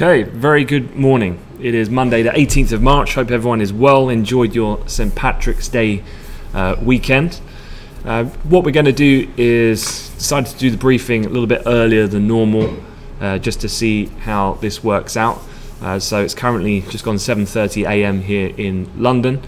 Okay, very good morning. It is Monday the 18th of March. Hope everyone is well, enjoyed your St. Patrick's Day weekend. What we're going to do is decide to do the briefing a little bit earlier than normal just to see how this works out. So it's currently just gone 7:30 AM here in London.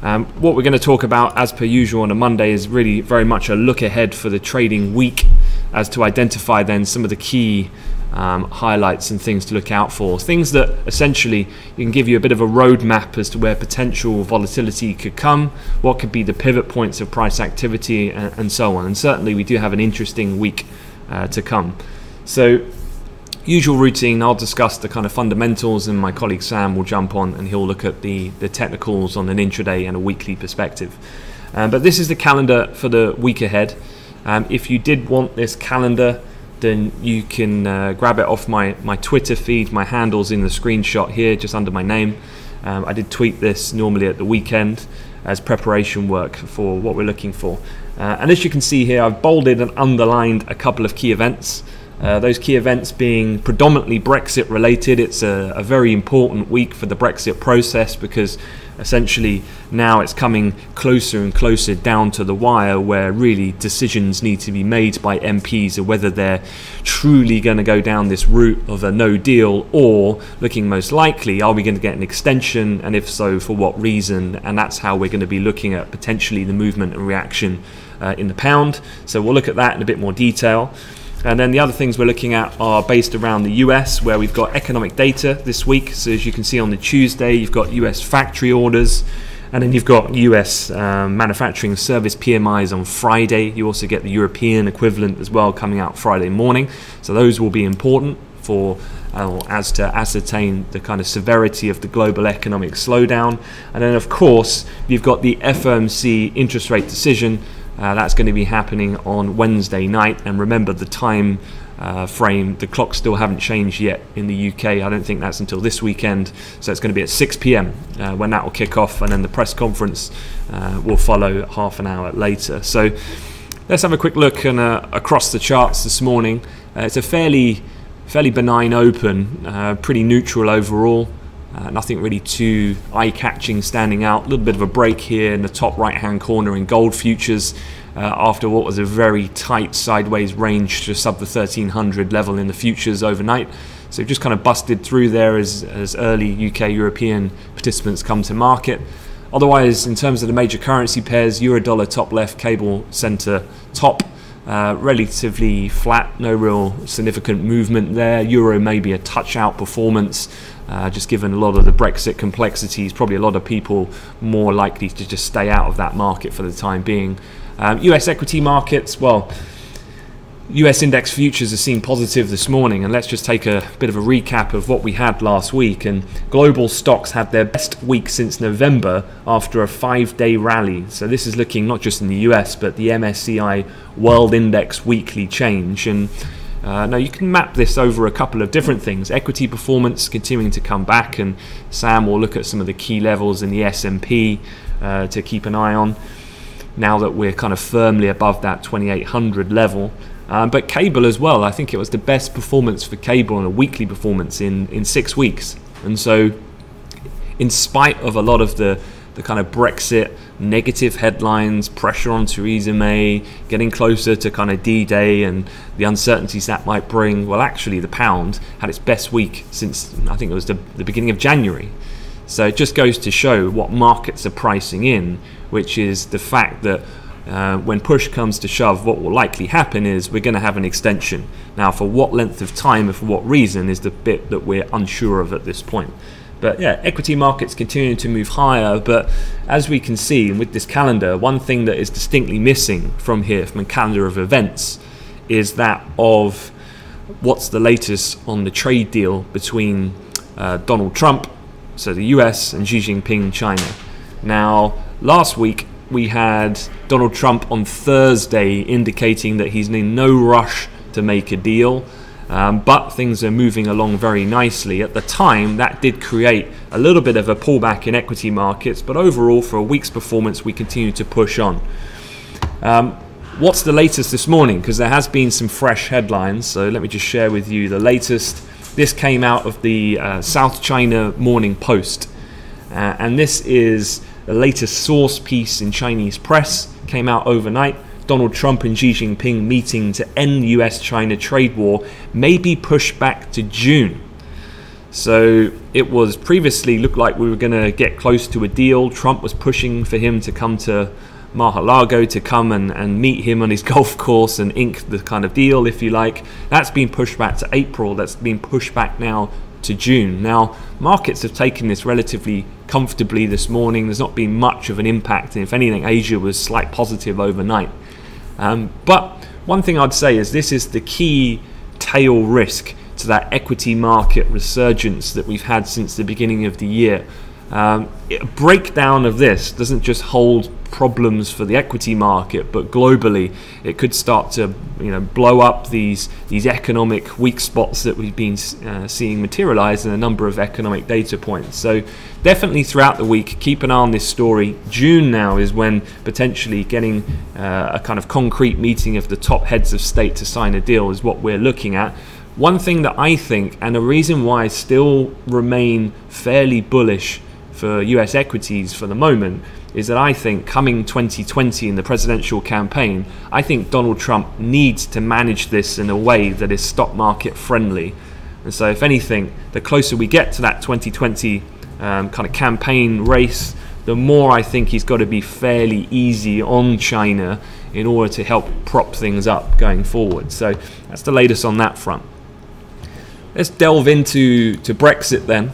What we're going to talk about, as per usual on a Monday, is really very much a look ahead for the trading week as to identify then some of the key highlights and things to look out for. Things that essentially can give you a bit of a roadmap as to where potential volatility could come, what could be the pivot points of price activity, and so on. And certainly we do have an interesting week to come. So usual routine, I'll discuss the kind of fundamentals and my colleague Sam will jump on and he'll look at the technicals on an intraday and a weekly perspective. But this is the calendar for the week ahead. If you did want this calendar, then you can grab it off my Twitter feed. My handle's in the screenshot here, just under my name. I did tweet this normally at the weekend as preparation work for what we're looking for. And as you can see here, I've bolded and underlined a couple of key events. Those key events being predominantly Brexit related. It's a very important week for the Brexit process because essentially now it's coming closer and closer down to the wire where really decisions need to be made by MPs of whether they're truly going to go down this route of a no deal, or looking most likely, are we going to get an extension, and if so, for what reason? And that's how we're going to be looking at potentially the movement and reaction in the pound. So we'll look at that in a bit more detail. And then the other things we're looking at are based around the US, where we've got economic data this week. So as you can see on the Tuesday, you've got US factory orders, and then you've got US manufacturing service PMIs on Friday. You also get the European equivalent as well coming out Friday morning. So those will be important for as to ascertain the kind of severity of the global economic slowdown. And then of course, you've got the FOMC interest rate decision. That's going to be happening on Wednesday night, and remember the time frame, the clocks still haven't changed yet in the UK. I don't think that's until this weekend, so it's going to be at 6 PM when that will kick off, and then the press conference will follow half an hour later. So let's have a quick look across the charts this morning. It's a fairly benign open, pretty neutral overall. Nothing really too eye-catching standing out. A little bit of a break here in the top right-hand corner in gold futures after what was a very tight sideways range just sub the 1300 level in the futures overnight. So just kind of busted through there as early UK European participants come to market. Otherwise, in terms of the major currency pairs, euro dollar top left, cable center top, relatively flat, no real significant movement there. Euro maybe a touch out performance. Just given a lot of the Brexit complexities, probably a lot of people more likely to just stay out of that market for the time being. US equity markets, well, US index futures are seen positive this morning, and let's just take a bit of a recap of what we had last week. And global stocks had their best week since November after a 5-day rally. So this is looking not just in the US, but the MSCI World Index weekly change. And now you can map this over a couple of different things. Equity performance continuing to come back, and Sam will look at some of the key levels in the S&P to keep an eye on now that we're kind of firmly above that 2800 level. But cable as well, I think it was the best performance for cable on a weekly performance in 6 weeks. And so in spite of a lot of the kind of Brexit negative headlines, pressure on Theresa May, getting closer to kind of D-Day and the uncertainties that might bring, well, actually the pound had its best week since, I think it was the beginning of January. So it just goes to show what markets are pricing in, which is the fact that when push comes to shove, what will likely happen is we're going to have an extension. Now, for what length of time and for what reason is the bit that we're unsure of at this point. But yeah, equity markets continuing to move higher, but as we can see with this calendar, one thing that is distinctly missing from here, from a calendar of events, is that of what's the latest on the trade deal between Donald Trump, so the US, and Xi Jinping, China. Now, last week we had Donald Trump on Thursday indicating that he's in no rush to make a deal. But things are moving along very nicely. At the time, that did create a little bit of a pullback in equity markets, but overall, for a week's performance, we continue to push on. What's the latest this morning? Because there has been some fresh headlines, so let me just share with you the latest. This came out of the South China Morning Post, and this is the latest source piece in Chinese press, came out overnight. Donald Trump and Xi Jinping meeting to end US-China trade war may be pushed back to June. So it was previously looked like we were going to get close to a deal. Trump was pushing for him to come to Mar-a-Lago, to come and meet him on his golf course and ink the kind of deal, if you like. That's been pushed back to April. That's been pushed back now to June. Now, markets have taken this relatively comfortably this morning. There's not been much of an impact, and if anything, Asia was slight positive overnight. But one thing I'd say is this is the key tail risk to that equity market resurgence that we've had since the beginning of the year. A breakdown of this doesn't just hold problems for the equity market, but globally it could start to blow up these economic weak spots that we've been seeing materialize in a number of economic data points. So definitely throughout the week, keep an eye on this story. June now is when potentially getting a kind of concrete meeting of the top heads of state to sign a deal is what we're looking at. One thing that I think, and a reason why I still remain fairly bullish for US equities for the moment, is that I think coming 2020 in the presidential campaign, I think Donald Trump needs to manage this in a way that is stock market friendly. And so if anything, the closer we get to that 2020 kind of campaign race, the more I think he's got to be fairly easy on China in order to help prop things up going forward. So that's the latest on that front. Let's delve into Brexit then.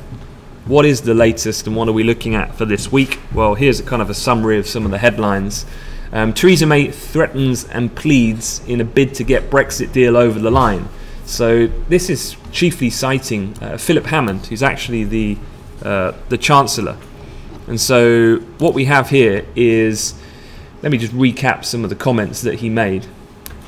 What is the latest and what are we looking at for this week? Well, here's a kind of a summary of some of the headlines. Theresa May threatens and pleads in a bid to get Brexit deal over the line. So this is chiefly citing Philip Hammond, who's actually the Chancellor. And so what we have here is, let me just recap some of the comments that he made.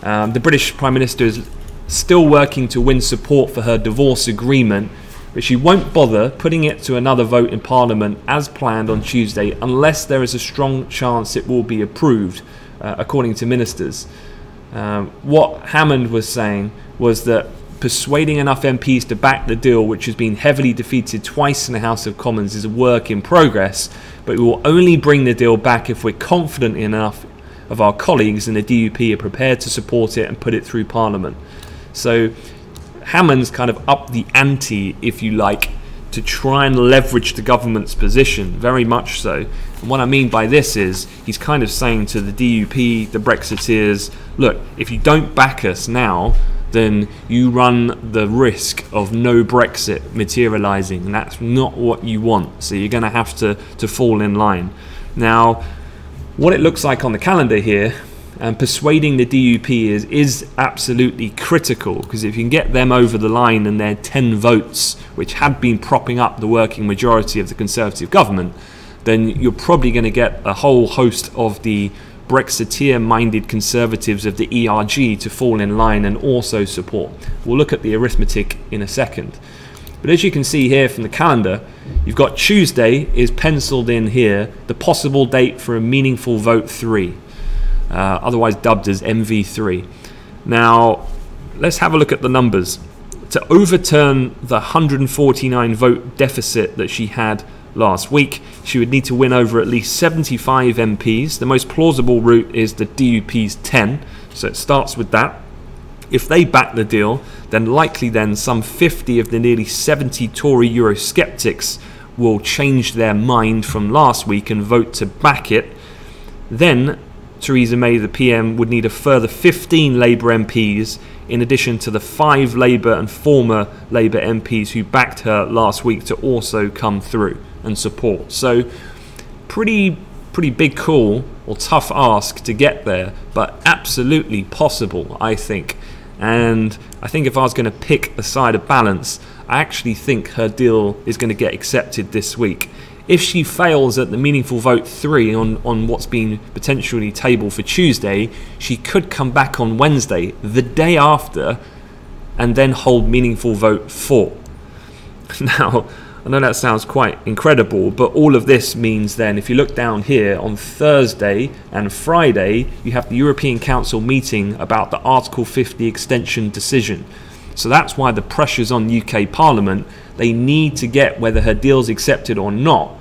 The British Prime Minister is still working to win support for her divorce agreement, but she won't bother putting it to another vote in Parliament as planned on Tuesday unless there is a strong chance it will be approved, according to ministers. What Hammond was saying was that persuading enough MPs to back the deal, which has been heavily defeated twice in the House of Commons, is a work in progress, but we will only bring the deal back if we're confident enough of our colleagues in the DUP are prepared to support it and put it through Parliament. So Hammond's kind of upped the ante, if you like, to try and leverage the government's position, very much so. And what I mean by this is he's kind of saying to the DUP, the Brexiteers, look, if you don't back us now, then you run the risk of no Brexit materializing, and that's not what you want. So you're going to have to fall in line. Now, what it looks like on the calendar here, and persuading the DUP is absolutely critical, because if you can get them over the line and their 10 votes, which had been propping up the working majority of the Conservative government, then you're probably going to get a whole host of the Brexiteer-minded Conservatives of the ERG to fall in line and also support. We'll look at the arithmetic in a second. But as you can see here from the calendar, you've got Tuesday is penciled in here, the possible date for a meaningful vote 3. Otherwise dubbed as MV3. Now, let's have a look at the numbers. To overturn the 149 vote deficit that she had last week, she would need to win over at least 75 MPs. The most plausible route is the DUP's 10, so it starts with that. If they back the deal, then likely then some 50 of the nearly 70 Tory Eurosceptics will change their mind from last week and vote to back it. Then Theresa May, the PM, would need a further 15 Labour MPs in addition to the 5 Labour and former Labour MPs who backed her last week to also come through and support. So pretty big call or tough ask to get there, but absolutely possible, I think. And I think if I was going to pick a side of balance, I actually think her deal is going to get accepted this week. If she fails at the meaningful vote 3 on what's been potentially tabled for Tuesday, she could come back on Wednesday, the day after, and then hold meaningful vote 4. Now, I know that sounds quite incredible, but all of this means then, if you look down here, on Thursday and Friday, you have the European Council meeting about the Article 50 extension decision. So that's why the pressure's on UK Parliament. They need to get whether her deal's accepted or not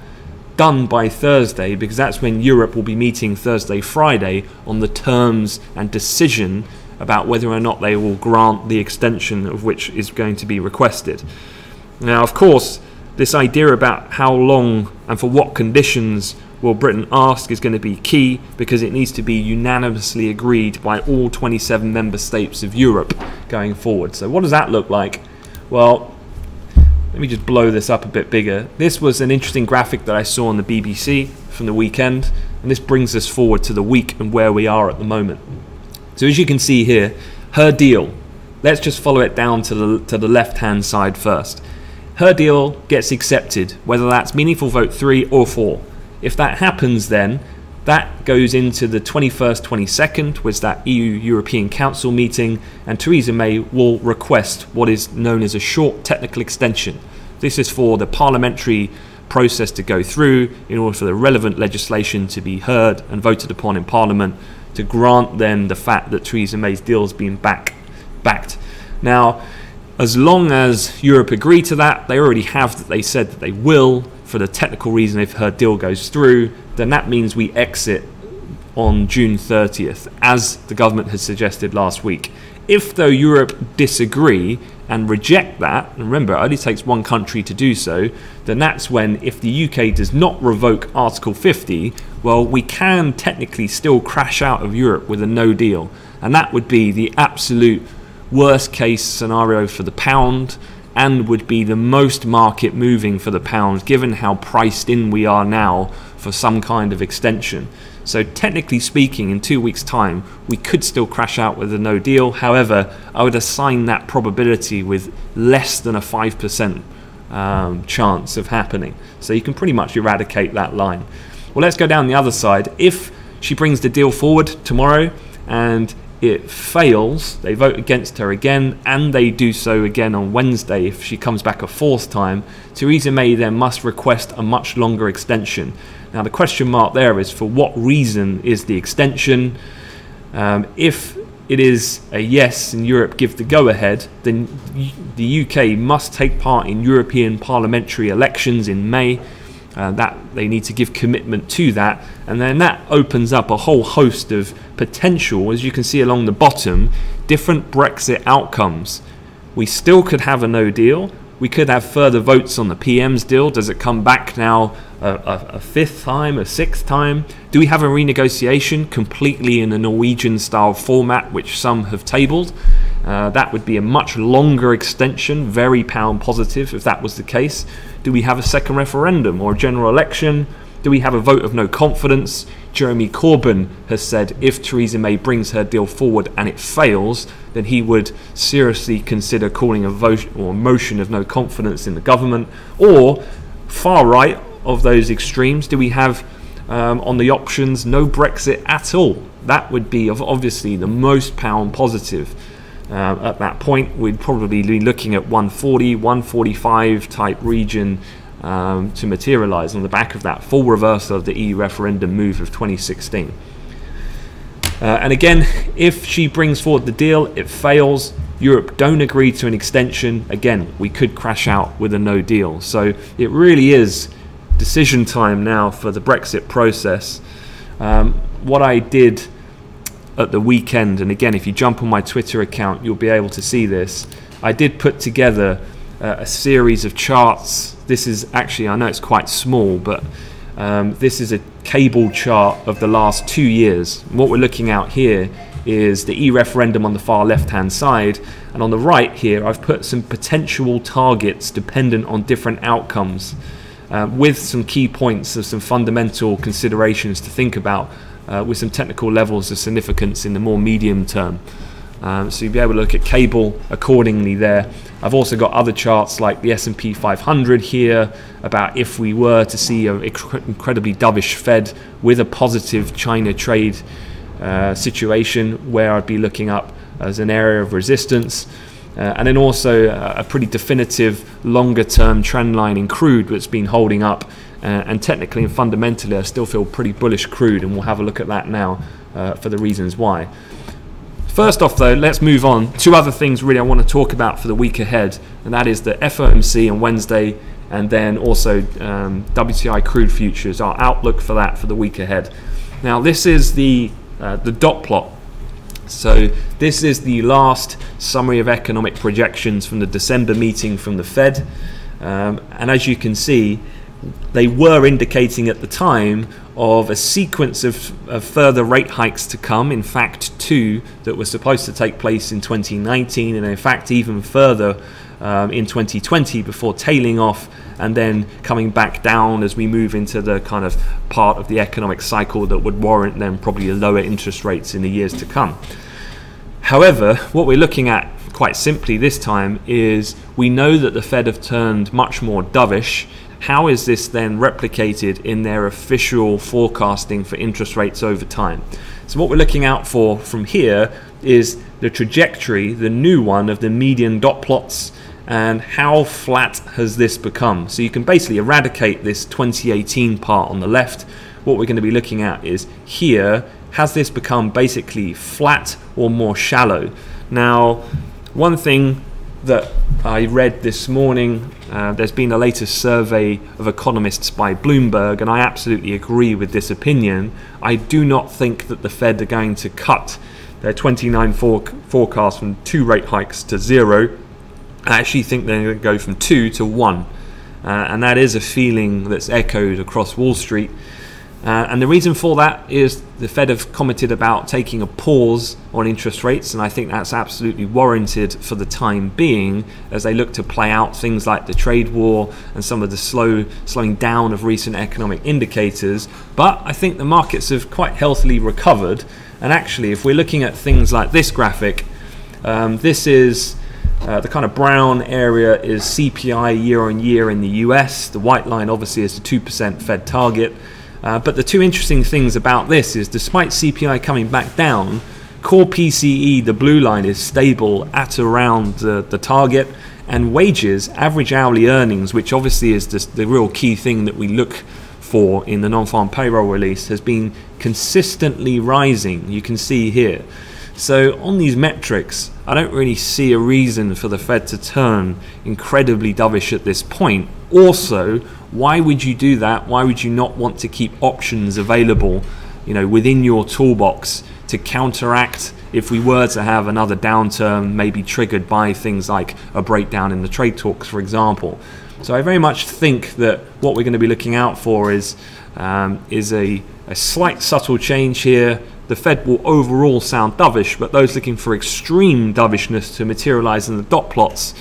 done by Thursday, because that's when Europe will be meeting Thursday, Friday on the terms and decision about whether or not they will grant the extension of which is going to be requested. Now, of course, this idea about how long and for what conditions will Britain ask is going to be key, because it needs to be unanimously agreed by all 27 member states of Europe going forward. So what does that look like? Well, let me just blow this up a bit bigger. This was an interesting graphic that I saw on the BBC from the weekend, and this brings us forward to the week and where we are at the moment. So as you can see here, her deal, let's just follow it down to the left-hand side first. Her deal gets accepted, whether that's meaningful vote 3 or 4. If that happens, then that goes into the 21st, 22nd, was that EU-European Council meeting, and Theresa May will request what is known as a short technical extension. This is for the parliamentary process to go through in order for the relevant legislation to be heard and voted upon in Parliament, to grant then the fact that Theresa May's deal is being backed. Now, as long as Europe agree to that, they already have that they said that they will, for the technical reason if her deal goes through, then that means we exit on June 30th, as the government has suggested last week. If, though, Europe disagree and reject that, and remember, it only takes one country to do so, then that's when, if the UK does not revoke Article 50, well, we can technically still crash out of Europe with a no deal. And that would be the absolute worst case scenario for the pound, and would be the most market moving for the pound, given how priced in we are now for some kind of extension. So technically speaking, in 2 weeks' time, we could still crash out with a no deal. However, I would assign that probability with less than a 5% chance of happening. So you can pretty much eradicate that line. Well, let's go down the other side. If she brings the deal forward tomorrow and it fails, they vote against her again, and they do so again on Wednesday if she comes back a fourth time, Theresa May then must request a much longer extension. Now the question mark there is, for what reason is the extension? If it is a yes and Europe give the go-ahead, then the UK must take part in European parliamentary elections in May. That they need to give commitment to that, and then that opens up a whole host of potential, as you can see along the bottom, different Brexit outcomes. We still could have a no deal. We could have further votes on the PM's deal. Does it come back now a fifth time, a sixth time? Do we have a renegotiation completely in a Norwegian style format, which some have tabled? That would be a much longer extension, very pound positive if that was the case. Do we have a second referendum or a general election? Do we have a vote of no confidence? Jeremy Corbyn has said if Theresa May brings her deal forward and it fails, then he would seriously consider calling a vote or motion of no confidence in the government. Or far right of those extremes, do we have on the options no Brexit at all? That would be obviously the most pound positive. At that point, we'd probably be looking at 140, 145 type region to materialise on the back of that full reversal of the EU referendum move of 2016. And again, if she brings forward the deal, it fails, Europe don't agree to an extension, again, we could crash out with a no deal. So it really is decision time now for the Brexit process. What I did at the weekend, and again, if you jump on my Twitter account, you'll be able to see this. I did put together a series of charts. This is actually, I know it's quite small, but this is a cable chart of the last 2 years. What we're looking at here is the e-referendum on the far left-hand side, and on the right here, I've put some potential targets dependent on different outcomes, with some key points of some fundamental considerations to think about, with some technical levels of significance in the more medium term. So you'll be able to look at cable accordingly there. I've also got other charts like the S&P 500 here, about if we were to see an incredibly dovish Fed with a positive China trade situation, where I'd be looking up as an area of resistance. And then also a pretty definitive longer term trend line in crude that's been holding up. And technically and fundamentally, I still feel pretty bullish crude, and we'll have a look at that now for the reasons why. First off though, let's move on. Two other things really I want to talk about for the week ahead, and that is the FOMC on Wednesday, and then also WTI crude futures, our outlook for that for the week ahead. Now this is the dot plot. So this is the last summary of economic projections from the December meeting from the Fed, and as you can see, they were indicating at the time of a sequence of further rate hikes to come. In fact, 2 that were supposed to take place in 2019, and in fact even further in 2020 before tailing off and then coming back down as we move into the kind of part of the economic cycle that would warrant then probably lower interest rates in the years to come. However, what we're looking at quite simply this time is we know that the Fed have turned much more dovish. How is this then replicated in their official forecasting for interest rates over time? So what we're looking out for from here is the trajectory, the new one of the median dot plots, and how flat has this become. So you can basically eradicate this 2018 part on the left. What we're going to be looking at is here, has this become basically flat or more shallow? Now, one thing that I read this morning, there's been a latest survey of economists by Bloomberg, and I absolutely agree with this opinion. I do not think that the Fed are going to cut their 29 forecast from 2 rate hikes to 0. I actually think they're going to go from 2 to 1, and that is a feeling that's echoed across Wall Street. And the reason for that is the Fed have commented about taking a pause on interest rates, and I think that's absolutely warranted for the time being as they look to play out things like the trade war and some of the slowing down of recent economic indicators. But I think the markets have quite healthily recovered, and actually if we're looking at things like this graphic, this is the kind of brown area is CPI year on year in the US. The white line obviously is the 2% Fed target. But the two interesting things about this is despite CPI coming back down, core PCE, the blue line, is stable at around the target, and wages, average hourly earnings, which obviously is the real key thing that we look for in the non-farm payroll release, has been consistently rising. You can see here. So on these metrics, I don't really see a reason for the Fed to turn incredibly dovish at this point. Also, why would you do that? Why would you not want to keep options available, within your toolbox to counteract if we were to have another downturn, maybe triggered by things like a breakdown in the trade talks, for example? So I very much think that what we're going to be looking out for is a slight subtle change here. The Fed will overall sound dovish, but those looking for extreme dovishness to materialize in the dot plots,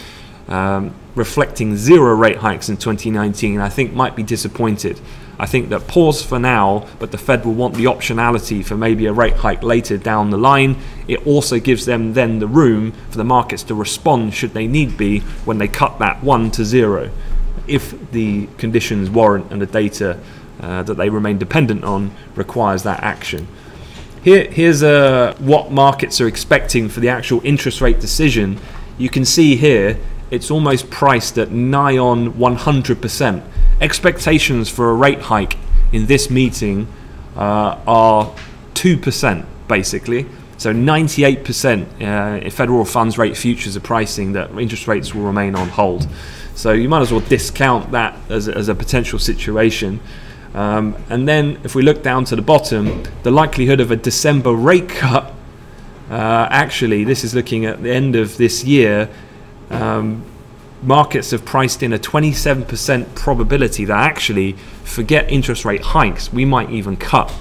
reflecting 0 rate hikes in 2019, I think might be disappointed. I think that pause for now, but the Fed will want the optionality for maybe a rate hike later down the line. It also gives them then the room for the markets to respond should they need be when they cut that 1 to 0, if the conditions warrant and the data that they remain dependent on requires that action. Here's what markets are expecting for the actual interest rate decision. You can see here it's almost priced at nigh on 100%. Expectations for a rate hike in this meeting are 2% basically. So 98% federal funds rate futures are pricing that interest rates will remain on hold. So you might as well discount that as a potential situation. And then if we look down to the bottom, the likelihood of a December rate cut, actually this is looking at the end of this year, markets have priced in a 27% probability that actually, forget interest rate hikes, we might even cut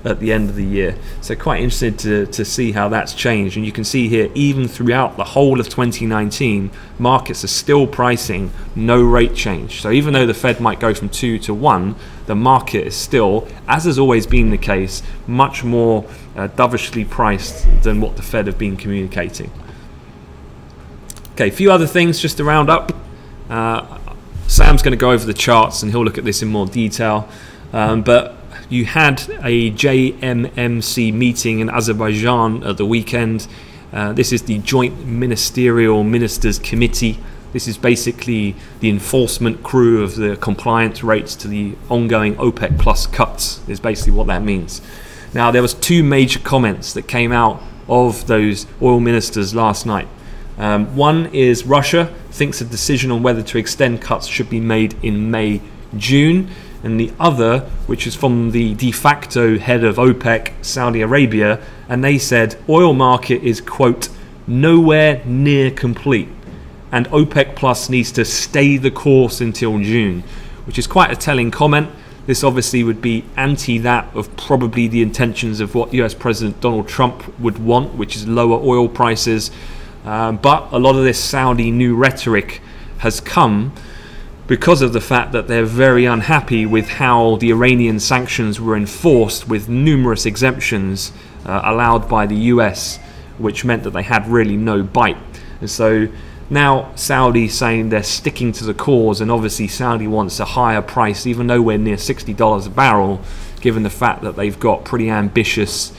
at the end of the year. So quite interested to see how that's changed. And you can see here, even throughout the whole of 2019, markets are still pricing no rate change. So even though the Fed might go from 2 to 1, the market is still, as has always been the case, much more dovishly priced than what the Fed have been communicating. Okay, a few other things just to round up. Sam's going to go over the charts and he'll look at this in more detail. But you had a JMMC meeting in Azerbaijan at the weekend. This is the Joint Ministerial Ministers Committee. This is basically the enforcement crew of the compliance rates to the ongoing OPEC plus cuts, is basically what that means. Now, there was 2 major comments that came out of those oil ministers last night. One is Russia thinks a decision on whether to extend cuts should be made in May, June. And the other, which is from the de facto head of OPEC, Saudi Arabia, and they said oil market is, quote, nowhere near complete, and OPEC Plus needs to stay the course until June, which is quite a telling comment. This obviously would be anti that of probably the intentions of what US President Donald Trump would want, which is lower oil prices. But a lot of this Saudi new rhetoric has come because of the fact that they're very unhappy with how the Iranian sanctions were enforced, with numerous exemptions allowed by the US, which meant that they had really no bite. And so now Saudi saying they're sticking to the cause, and obviously Saudi wants a higher price, even nowhere near $60 a barrel, given the fact that they've got pretty ambitious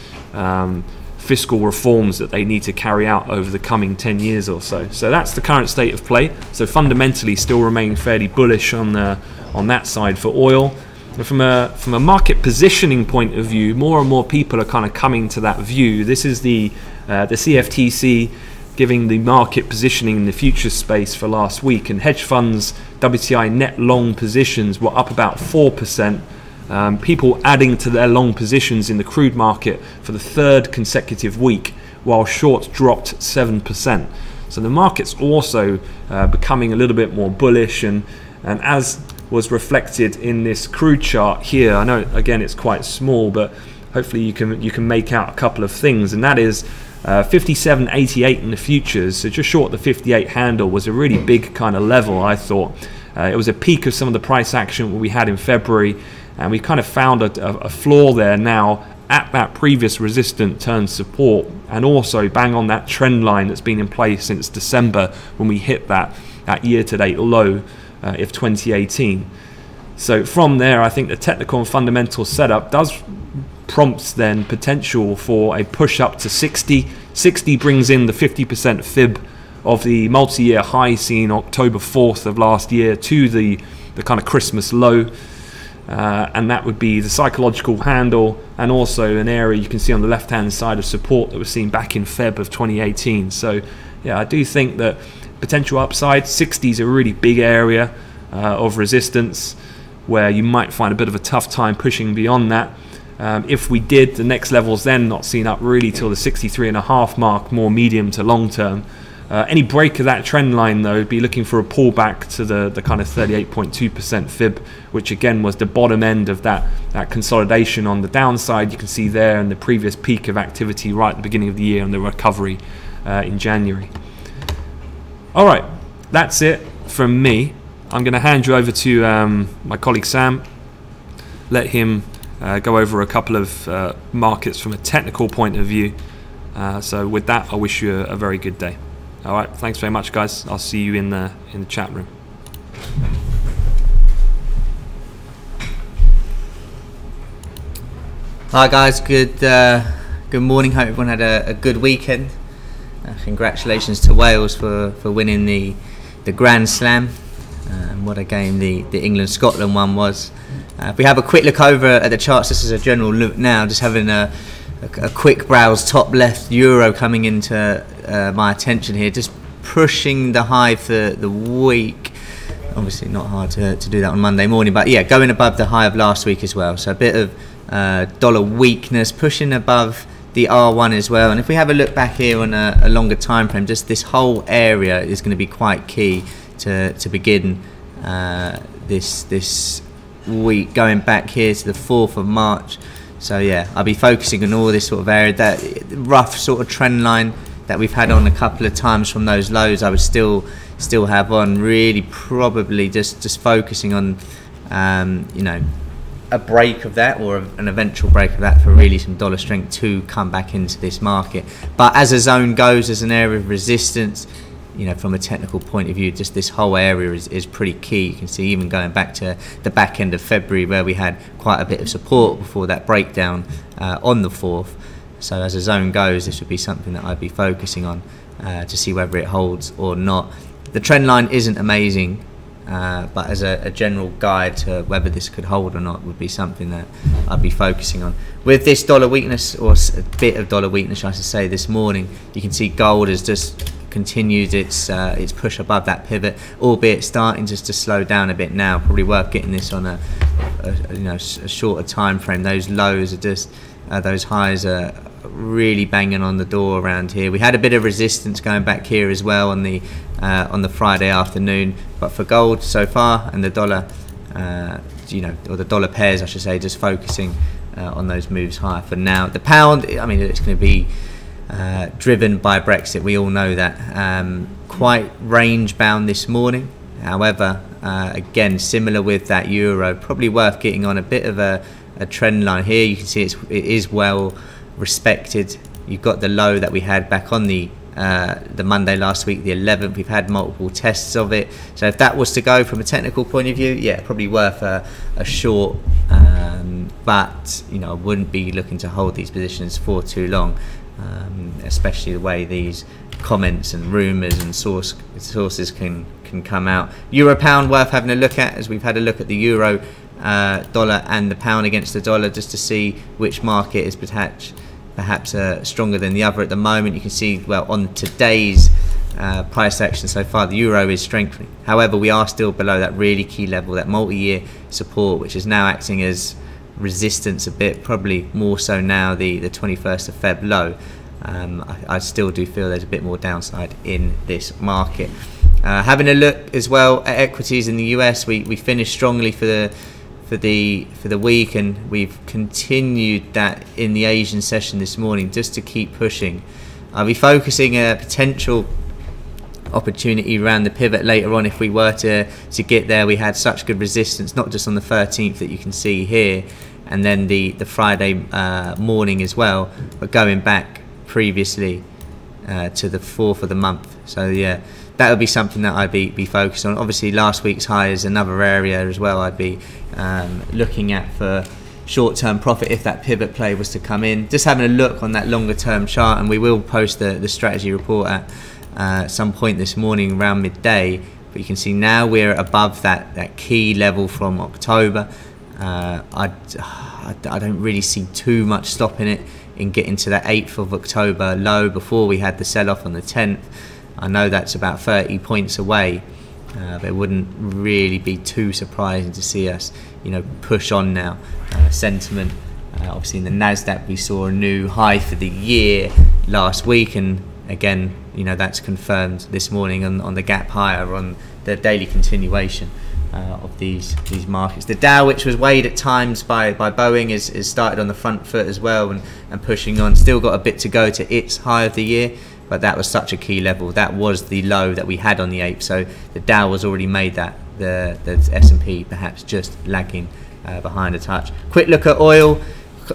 fiscal reforms that they need to carry out over the coming 10 years or so. So that's the current state of play. So fundamentally still remain fairly bullish on that side for oil. But from a market positioning point of view, more and more people are kind of coming to that view. This is the CFTC giving the market positioning in the futures space for last week, and hedge funds WTI net long positions were up about 4%. People adding to their long positions in the crude market for the third consecutive week, while shorts dropped 7%. So the market's also becoming a little bit more bullish, and as was reflected in this crude chart here, I know again it's quite small, but hopefully you can make out a couple of things, and that is 57.88 in the futures, so just short of the 58 handle, was a really big kind of level, I thought. It was a peak of some of the price action we had in February, and we kind of found a floor there now at that previous resistance turned support, and also bang on that trend line that's been in place since December when we hit that year-to-date low of 2018. So from there, I think the technical and fundamental setup prompts then potential for a push up to 60. 60 brings in the 50% fib of the multi-year high seen October 4th of last year to the kind of Christmas low. And that would be the psychological handle, and also an area you can see on the left hand side of support that was seen back in Feb of 2018. So yeah, I do think that potential upside, 60 is a really big area of resistance where you might find a bit of a tough time pushing beyond that. If we did, the next level's then not seen up really till the 63.5 mark, more medium to long term. Any break of that trend line though, be looking for a pullback to the kind of 38.2% fib, which again was the bottom end of that consolidation on the downside. You can see there in the previous peak of activity right at the beginning of the year and the recovery in January. All right, that's it from me. I'm going to hand you over to my colleague Sam, let him go over a couple of markets from a technical point of view. So with that, I wish you a very good day. All right, thanks very much, guys. I'll see you in the chat room. Hi guys, good morning. Hope everyone had a good weekend. Congratulations to Wales for winning the Grand Slam. What a game the England-Scotland one was. If we have a quick look over at the charts, this is a general look now, just having a quick browse. Top left, euro coming into my attention here, just pushing the high for the week. Obviously not hard to do that on Monday morning, but yeah, going above the high of last week as well. So a bit of dollar weakness, pushing above the R1 as well. And if we have a look back here on a longer time frame, just this whole area is going to be quite key to begin this week, going back here to the 4th of March. So yeah, I'll be focusing on all this sort of area, that rough sort of trend line that we've had on a couple of times from those lows. I would still have on, really probably just focusing on you know, a break of that, or an eventual break of that, for really some dollar strength to come back into this market. But as a zone goes, as an area of resistance, you know, from a technical point of view, just this whole area is pretty key. You can see even going back to the back end of February, where we had quite a bit of support before that breakdown on the 4th. So as a zone goes, this would be something that I'd be focusing on to see whether it holds or not. The trend line isn't amazing but as a general guide to whether this could hold or not would be something that I'd be focusing on. With this dollar weakness, or a bit of dollar weakness I should say, this morning, you can see gold has just continued its push above that pivot, albeit starting just to slow down a bit now. Probably worth getting this on a shorter time frame. Those lows are just those highs are really banging on the door around here. We had a bit of resistance going back here as well on the Friday afternoon, but for gold so far, and the dollar, or the dollar pairs I should say, just focusing on those moves higher for now. The pound, I mean, it's going to be driven by Brexit. We all know that. Quite range bound this morning. However, again, similar with that euro, probably worth getting on a bit of a trend line here. You can see it is well respected. You've got the low that we had back on the Monday last week, the 11th. We've had multiple tests of it. So if that was to go from a technical point of view, yeah, probably worth a short. But I wouldn't be looking to hold these positions for too long. Especially the way these comments and rumours and sources can come out. Euro pound worth having a look at, as we've had a look at the euro, dollar and the pound against the dollar, just to see which market is perhaps stronger than the other at the moment. You can see, well, on today's price action so far, the euro is strengthening. However, we are still below that really key level, that multi-year support, which is now acting as resistance a bit, probably more so now, the 21st of Feb low. I still do feel there's a bit more downside in this market. Having a look as well at equities in the US, we finished strongly for the week, and we've continued that in the Asian session this morning just to keep pushing. I'll be focusing a potential opportunity around the pivot later on if we were to get there. We had such good resistance, not just on the 13th that you can see here, and then the Friday morning as well, but going back previously to the 4th of the month. So yeah, that would be something that I'd be focused on. Obviously last week's high is another area as well I'd be looking at for short-term profit if that pivot play was to come in. Just having a look on that longer-term chart, and we will post the strategy report at some point this morning around midday, but you can see now we're above that key level from October. I don't really see too much stopping it in getting to that 8th of October low before we had the sell-off on the 10th. I know that's about 30 points away, but it wouldn't really be too surprising to see us push on now. Sentiment, obviously in the Nasdaq we saw a new high for the year last week, and again that's confirmed this morning on the gap higher on the daily continuation of these markets. The Dow, which was weighed at times by Boeing, is started on the front foot as well and pushing on. Still got a bit to go to its high of the year, but that was such a key level. That was the low that we had on the 8th, so the Dow was already made that. The S&P perhaps just lagging behind a touch. Quick look at oil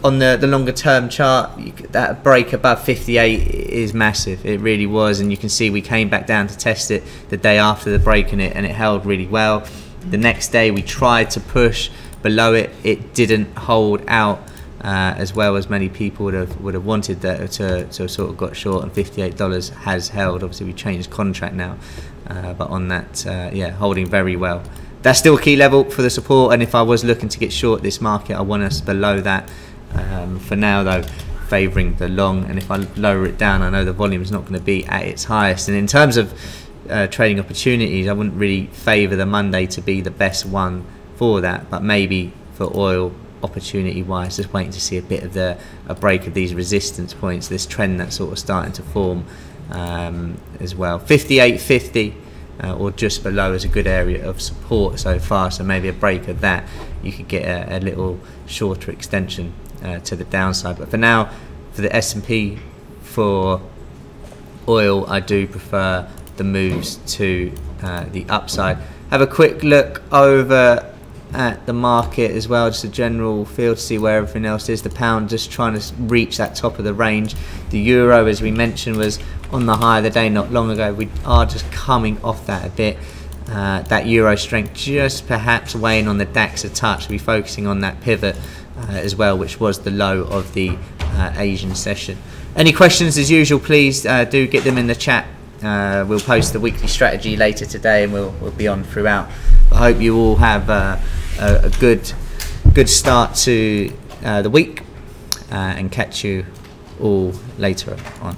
on the longer term chart. That break above 58 is massive. It really was, and you can see we came back down to test it the day after the break in it, and it held really well. The next day we tried to push below it. It didn't hold out as well as many people would have wanted that to sort of got short, and $58 has held. Obviously we changed contract now, but on that, yeah, holding very well. That's still a key level for the support, and if I was looking to get short this market, I want us below that. For now though, favouring the long, and if I lower it down, I know the volume is not going to be at its highest. And in terms of trading opportunities, I wouldn't really favour the Monday to be the best one for that, but maybe for oil, opportunity wise, just waiting to see a bit of a break of these resistance points, this trend that's sort of starting to form as well. 58.50 or just below is a good area of support so far, so maybe a break of that, you could get a little shorter extension to the downside. But for now, for the S&P, for oil, I do prefer the moves to the upside. Have a quick look over at the market as well, just a general feel to see where everything else is. The pound just trying to reach that top of the range. The euro, as we mentioned, was on the high of the day not long ago. We are just coming off that a bit. That euro strength just perhaps weighing on the DAX a touch. We'll be focusing on that pivot as well, which was the low of the Asian session. Any questions as usual, please do get them in the chat We'll post the weekly strategy later today, and we'll be on throughout. I hope you all have a good start to the week, and catch you all later on.